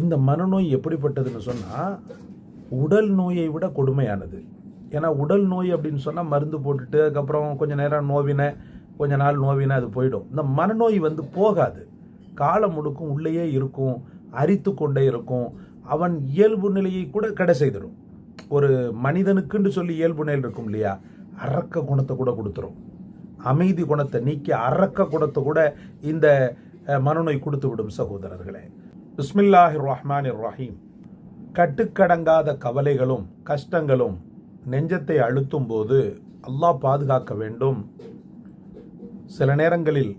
இந்த மனநோய் எப்படிப்பட்டதுன்னு சொன்னால் உடல் நோயை விட கொடுமையானது. ஏன்னா உடல் நோய் அப்படின்னு சொன்னால் மருந்து போட்டுட்டு அதுக்கப்புறம் கொஞ்சம் நேரம் நோவின, கொஞ்ச நாள் நோவின அது போயிடும். இந்த மனநோய் போகாது, காலம் முழுக்கும் உள்ளேயே இருக்கும், அரித்து கொண்டே இருக்கும். அவன் இயல்பு நிலையை கூட கடை செய்திடும். ஒரு மனிதனுக்குன்னு சொல்லி இயல்பு நிலை இருக்கும் இல்லையா, அரக்க குணத்தை கூட கொடுத்துரும். அமைதி குணத்தை நீக்கி அரக்க குணத்தை கூட இந்த மனநோய் கொடுத்து விடும் சகோதரர்களே. பிஸ்மில்லாஹிர் ரஹ்மானிர் ரஹீம். கட்டுக்கடங்காத கவலைகளும் கஷ்டங்களும் நெஞ்சத்தை அழுத்தும் போது அல்லாஹ் பாதுகாக்க வேண்டும். சில நேரங்களில்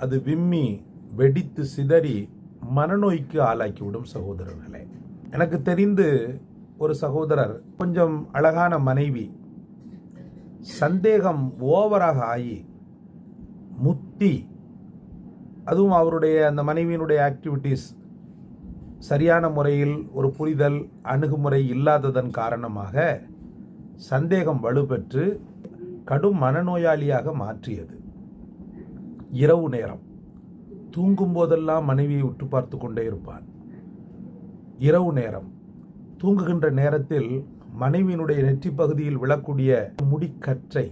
அது விம்மி வெடித்து சிதறி மனநோய்க்கு ஆளாக்கிவிடும் சகோதரர்களே. எனக்கு தெரிந்து ஒரு சகோதரர், கொஞ்சம் அழகான மனைவி, சந்தேகம் ஓவராக ஆகி முத்தி, அதுவும் அவருடைய அந்த மனைவியினுடைய ஆக்டிவிட்டீஸ் சரியான முறையில் ஒரு புரிதல் அணுகுமுறை இல்லாததன் காரணமாக சந்தேகம் வலுப்பெற்று கடும் மனநோயாளியாக மாற்றியது. இரவு நேரம் தூங்கும் போதெல்லாம் மனைவியை உற்று பார்த்து கொண்டே இருப்பான். இரவு நேரம் தூங்குகின்ற நேரத்தில் மனைவியினுடைய நெற்றி பகுதியில் விழக்கூடிய முடிக்கற்றை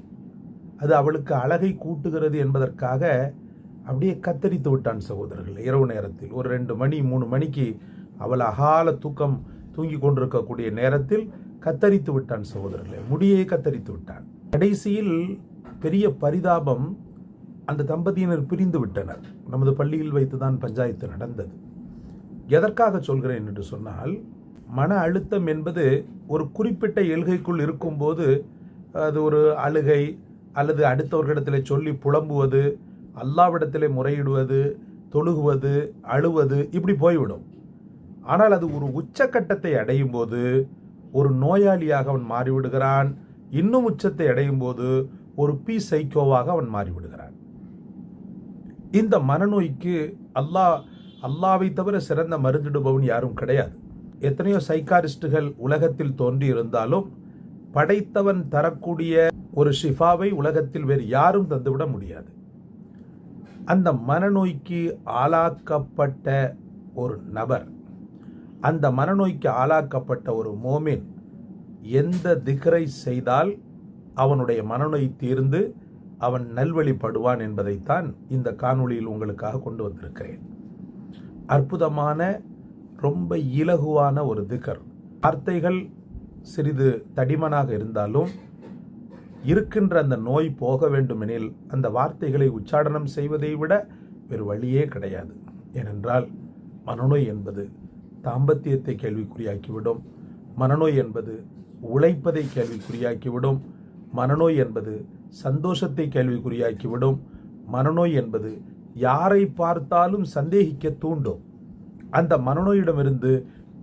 அது அவளுக்கு அழகை கூட்டுகிறது என்பதற்காக அப்படியே கத்தரித்து விட்டான் சகோதரர்கள். இரவு நேரத்தில் ஒரு 2 மணி 3 மணிக்கு அவள் அகால தூக்கம் தூங்கி கொண்டிருக்கக்கூடிய நேரத்தில் கத்தரித்து விட்டான் சகோதரர்களே, முடியை கத்தரித்து விட்டான். கடைசியில் பெரிய பரிதாபம், அந்த தம்பதியினர் பிரிந்து விட்டனர். நமது பள்ளியில் வைத்துதான் பஞ்சாயத்து நடந்தது. எதற்காக சொல்கிறேன் என்று சொன்னால், மன அழுத்தம் என்பது ஒரு குறிப்பிட்ட எல்கைக்குள் இருக்கும்போது அது ஒரு அழுகை அல்லது அடுத்தவர்களிடத்தில் சொல்லி புலம்புவது, அல்லாவிடத்திலே முறையிடுவது, தொழுகுவது, அழுவது, இப்படி போய்விடும். ஆனால் அது ஒரு உச்சக்கட்டத்தை அடையும் போது ஒரு நோயாளியாக அவன் மாறிவிடுகிறான். இன்னும் உச்சத்தை அடையும் போது ஒரு சைக்கோவாக அவன் மாறிவிடுகிறான். இந்த மனநோய்க்கு அல்லாவை தவிர சிறந்த மருந்திடுபவன் யாரும் கிடையாது. எத்தனையோ சைக்காரிஸ்டுகள் உலகத்தில் தோன்றி இருந்தாலும் படைத்தவன் தரக்கூடிய ஒரு ஷிஃபாவை உலகத்தில் வேறு யாரும் தந்துவிட முடியாது. அந்த மனநோய்க்கு ஆளாக்கப்பட்ட ஒரு நபர், அந்த மனநோய்க்கு ஆளாக்கப்பட்ட ஒரு மோமின் எந்த திக்ரை செய்தால் அவனுடைய மனநோய் தீர்ந்து அவன் நல்வழிப்படுவான் என்பதைத்தான் இந்த காணொளியில் உங்களுக்காக கொண்டு வந்திருக்கிறேன். அற்புதமான, ரொம்ப இலகுவான ஒரு திக்ர். வார்த்தைகள் சிறிது தடிமனாக இருந்தாலும் இருக்கின்ற அந்த நோய் போக வேண்டுமெனில் அந்த வார்த்தைகளை உச்சாடனம் செய்வதை விட வேறு வழியே கிடையாது. ஏனென்றால் மனநோய் என்பது தாம்பத்தியத்தை கேள்விக்குறியாக்கிவிடும். மனநோய் என்பது உழைப்பதை கேள்விக்குறியாக்கிவிடும். மனநோய் என்பது சந்தோஷத்தை கேள்விக்குறியாக்கிவிடும். மனநோய் என்பது யாரை பார்த்தாலும் சந்தேகிக்க தூண்டும். அந்த மனநோயிடமிருந்து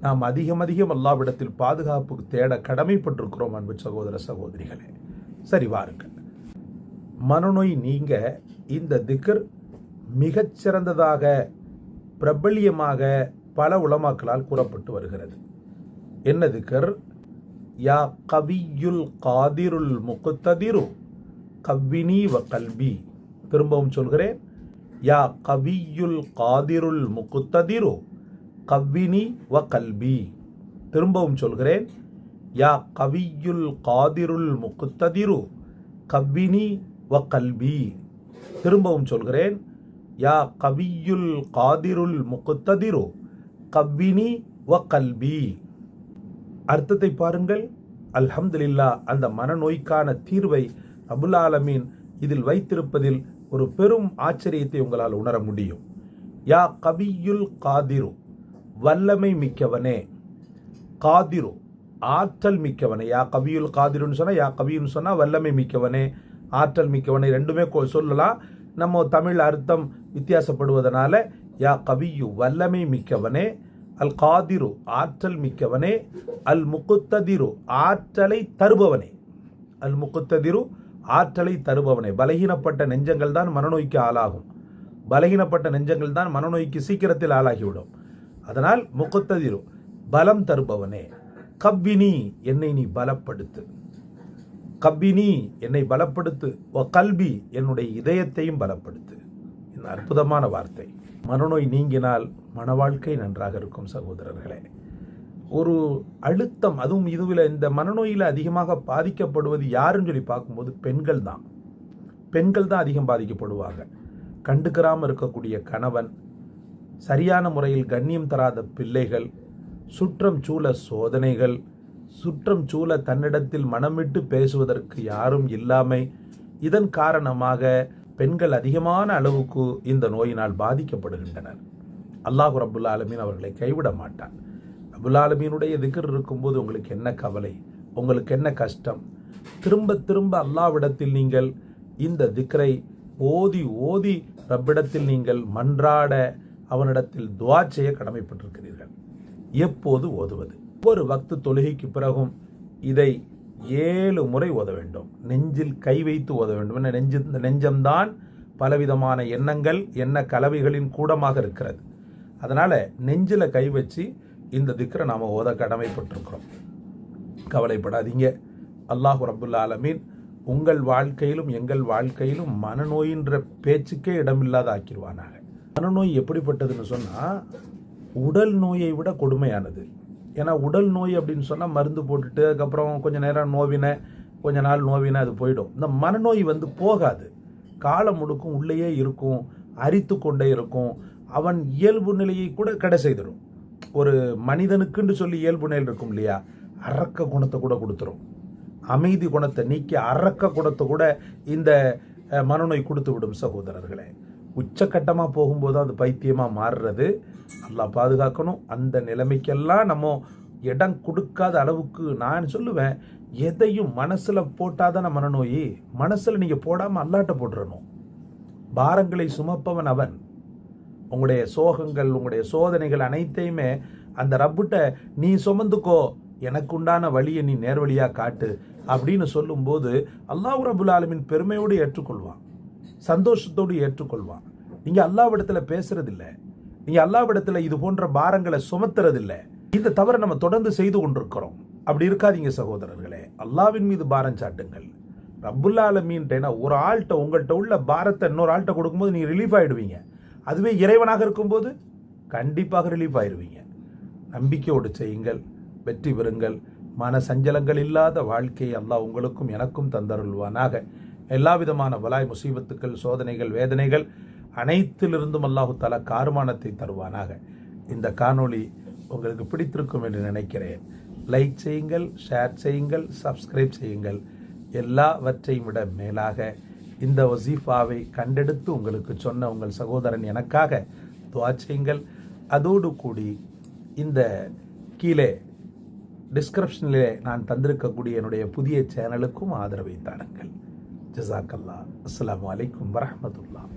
நாம் அதிகம் அல்லாவிடத்தில் பாதுகாப்பு தேட கடமைப்பட்டிருக்கிறோம். அன்பு சகோதர சகோதரிகளே, சரி வாருங்கள். மனநோய் நீங்க இந்த திக்ர் மிகச்சிறந்ததாக பிரபல்யமாக பல உலமாக்களால் கூறப்பட்டு வருகிறது. என்ன திக்ர்? யா கவியுல் காதிருல் முக்ததிரு கவ்வினி வ கல்பி. திரும்பவும் சொல்கிறேன், யா கவியுல் காதிருல் முக்ததிரு கவ்வினி வ கல்பி. திரும்பவும் சொல்கிறேன், யா கவியுல் காதிருல் முக்ததிரு கவ்வினி வ கல்பி. திரும்பவும் சொல்கிறேன், யா கவியுல் காதிருல் முக்ததிரு கவ்வினி வ கல்பி. அர்த்தத்தை பாருங்கள். அல்ஹம்துலில்லாஹ், அந்த மனநோய்க்கான தீர்வை ரப்புல் ஆலமீன் இதில் வைத்திருப்பதில் ஒரு பெரும் ஆச்சரியத்தை உங்களால் உணர முடியும். யா கவியுல் காதிரு, வல்லமை மிக்கவனே. காதிரு, ஆற்றல் மிக்கவனே. யா கவியுல் காதிருன்னு சொன்னால், யா கவின்னு சொன்னால் வல்லமை மிக்கவனே, ஆற்றல் மிக்கவனே, ரெண்டுமே சொல்லலாம். நம்ம தமிழ் அர்த்தம் வித்தியாசப்படுவதனால யா கவியு வல்லமை மிக்கவனே, அல் காதிரு ஆற்றல் மிக்கவனே, அல் முகுத்ததிரு ஆற்றலை தருபவனே. அல் முகுத்ததிரு ஆற்றலை தருபவனே. பலகீனப்பட்ட நெஞ்சங்கள் தான் மனநோய்க்கு ஆளாகும். பலகீனப்பட்ட நெஞ்சங்கள் தான் மனநோய்க்கு சீக்கிரத்தில் ஆளாகிவிடும். அதனால் முகுத்ததிரு பலம் தருபவனே. கவ்வினி, என்னை நீ பலப்படுத்து. கவ்வினி, என்னை பலப்படுத்து. வ கல்பி, என்னுடைய இதயத்தையும் பலப்படுத்து. இந்த அற்புதமான வார்த்தை. மனநோய் நீங்கினால் மன வாழ்க்கை நன்றாக இருக்கும் சகோதரர்களே. ஒரு அழுத்தம், அதுவும் இதுவில் இந்த மனநோயில் அதிகமாக பாதிக்கப்படுவது யாருன்னு சொல்லி பார்க்கும்போது பெண்கள் தான். பெண்கள் தான் அதிகம் பாதிக்கப்படுவாங்க. கண்டுக்கிறாமல் இருக்கக்கூடிய கணவன், சரியான முறையில் கண்ணியம் தராத பிள்ளைகள், சுற்றம் சூழ சோதனைகள், சுற்றம் சூழ தன்னிடத்தில் மனமிட்டு பேசுவதற்கு யாரும் இல்லாமை, இதன் காரணமாக பெண்கள் அதிகமான அளவுக்கு இந்த நோயினால் பாதிக்கப்படுகின்றனர். அல்லாஹ் ரப்புல் ஆலமீன் அவர்களை கைவிட மாட்டான். ரப்புல் ஆலமீனுடைய திக்ர் இருக்கும்போது உங்களுக்கு என்ன கவலை, உங்களுக்கு என்ன கஷ்டம்? திரும்ப திரும்ப அல்லாஹ்விடத்தில் நீங்கள் இந்த திக்ரை ஓதி ஓதி ரப்பிடத்தில் நீங்கள் மன்றாட, அவனிடத்தில் துஆ செய்ய கடமைப்பட்டிருக்கிறீர்கள். எப்போது ஓதுவது? ஒவ்வொரு வக்து தொழுகைக்கு பிறகும் இதை 7 முறை ஓத வேண்டும். நெஞ்சில் கை வைத்து ஓத வேண்டும். நெஞ்சம்தான் பலவிதமான எண்ணங்கள், எண்ண கலவைகளின் கூடமாக இருக்கிறது. அதனால் நெஞ்சில் கை வச்சு இந்த திக்ரை நாம் ஓத கடமைப்பட்டிருக்கிறோம். கவலைப்படாதீங்க. அல்லாஹ் ரப்புல் ஆலமீன் உங்கள் வாழ்க்கையிலும் எங்கள் வாழ்க்கையிலும் மனநோயின்ற பேச்சுக்கே இடமில்லாத ஆக்கிடுவானாக. மனநோய் எப்படிப்பட்டதுன்னு சொன்னால் உடல் நோயை விட கொடுமையானது. ஏன்னா உடல் நோய் அப்படின்னு சொன்னால் மருந்து போட்டுட்டு அதுக்கப்புறம் கொஞ்சம் நேரம் கொஞ்ச நாள் நோவின அது போயிடும். இந்த மனநோய் போகாது. காலம் முழுக்கும் உள்ளேயே இருக்கும், அரித்து கொண்டே இருக்கும். அவன் இயல்பு நிலையை கூட கடை செய்திடும். ஒரு மனிதனுக்குன்னு சொல்லி இயல்பு நிலை இருக்கும் இல்லையா, அரக்க குணத்தை கூட கொடுத்துரும். அமைதி குணத்தை நீக்கி அரக்க குணத்தை கூட இந்த மனநோய் கொடுத்து விடும் சகோதரர்களே. உச்சக்கட்டமாக போகும்போது அது பைத்தியமாக மாறுறது. அல்லாஹ் பாதுகாக்கணும். அந்த நிலைமைக்கெல்லாம் நம்ம இடம் கொடுக்காத அளவுக்கு நான் சொல்லுவேன், எதையும் மனசில் போட்டாதான மனநோய். மனசில் நீங்கள் போடாமல் அல்லாட்ட போட்டுறணும். பாரங்களை சுமப்பவன் அவன். உங்களுடைய சோகங்கள், உங்களுடைய சோதனைகள் அனைத்தையுமே அந்த ரப்புட்ட நீ சுமந்துக்கோ, எனக்கு உண்டான வழியை நீ நேர்வழியாக காட்டு அப்படின்னு சொல்லும்போது அல்லாஹ் ரப்புல் ஆலமீன் பெருமையோடு ஏற்றுக்கொள்வான், சந்தோஷத்தோடு ஏற்றுக்கொள்வான். நீங்கள் அல்லாஹ்விடத்தில் பேசுறதில்லை, நீங்கள் அல்லாஹ்விடத்தில் இது போன்ற பாரங்களை சுமத்துறதில்லை. இந்த தவறை நம்ம தொடர்ந்து செய்து கொண்டிருக்கிறோம். அப்படி இருக்காதீங்க சகோதரர்களே. அல்லாஹ்வின் மீது பாரம் சாட்டுங்கள். ரப்புல் ஆலமீன்ட்டேனா ஒரு ஆள்கிட்ட உங்கள்கிட்ட உள்ள பாரத்தை இன்னொரு ஆள்கிட்ட கொடுக்கும்போது நீங்கள் ரிலீஃப் ஆகிடுவீங்க. அதுவே இறைவனாக இருக்கும்போது கண்டிப்பாக ரிலீஃப் ஆகிடுவீங்க. நம்பிக்கையோடு செய்யுங்கள், வெற்றி பெறுங்கள். மன சஞ்சலங்கள் இல்லாத வாழ்க்கையை அல்லாஹ் உங்களுக்கும் எனக்கும் தந்தருள்வானாக. எல்லா விதமான பலாய், முசீபத்துக்கள், சோதனைகள், வேதனைகள் அனைத்திலிருந்தும் அல்லாஹு தஆலா காருமானத்தை தருவானாக. இந்த காணொளி உங்களுக்கு பிடித்திருக்கும் என்று நினைக்கிறேன். லைக் செய்யுங்கள், ஷேர் செய்யுங்கள், சப்ஸ்கிரைப் செய்யுங்கள். எல்லாவற்றையும் விட மேலாக இந்த வசீஃபாவை கண்டெடுத்து உங்களுக்கு சொன்ன உங்கள் சகோதரன் எனக்காக துஆ செய்யுங்கள். அதோடு கூடி இந்த கீழே டிஸ்கிரிப்ஷனிலே நான் தந்திருக்கக்கூடிய என்னுடைய புதிய சேனலுக்கும் ஆதரவை தாருங்கள். ஜஸாக்கல்லாஹ். அஸ்ஸலாமு அலைக்கும் வரஹ்மத்துல்லாஹ்.